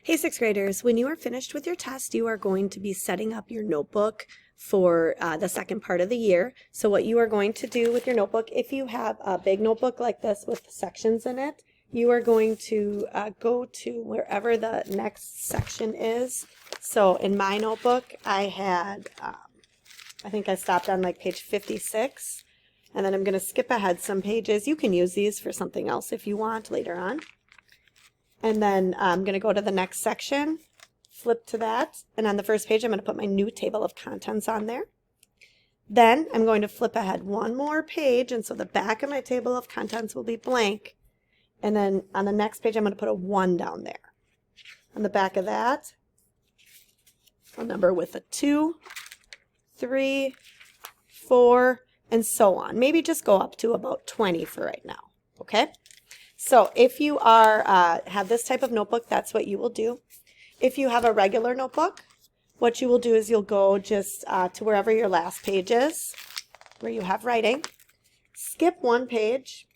Hey, sixth graders, when you are finished with your test, you are going to be setting up your notebook for the second part of the year. So what you are going to do with your notebook, if you have a big notebook like this with sections in it, you are going to go to wherever the next section is. So in my notebook, I had, I think I stopped on like page 56, and then I'm going to skip ahead some pages. You can use these for something else if you want later on. And then I'm going to go to the next section, flip to that, and on the first page I'm going to put my new table of contents on there. Then I'm going to flip ahead one more page, and so the back of my table of contents will be blank. And then on the next page I'm going to put a 1 down there. On the back of that, a number with a 2, 3, 4, and so on. Maybe just go up to about 20 for right now, okay? So if you are have this type of notebook, that's what you will do. If you have a regular notebook, what you will do is you'll go just to wherever your last page is, where you have writing, skip one page,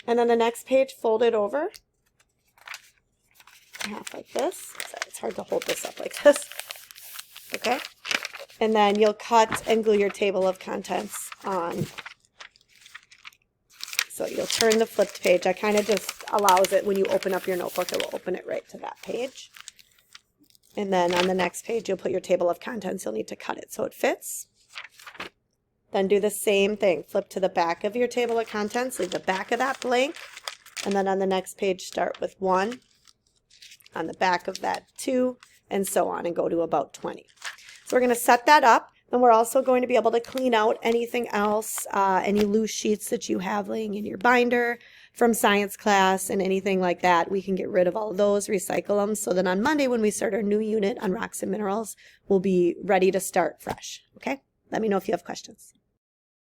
and then the next page fold it over, half like this. Sorry, it's hard to hold this up like this. Okay? And then you'll cut and glue your table of contents on. So you'll turn the flipped page. I kind of just allows it when you open up your notebook, it will open it right to that page. And then on the next page, you'll put your table of contents. You'll need to cut it so it fits. Then do the same thing. Flip to the back of your table of contents, leave the back of that blank. And then on the next page, start with 1. On the back of that 2, and so on, and go to about 20. So we're going to set that up. And we're also going to be able to clean out anything else, any loose sheets that you have laying in your binder from science class and anything like that. We can get rid of all of those, recycle them, so that on Monday when we start our new unit on rocks and minerals, we'll be ready to start fresh. Okay? Let me know if you have questions.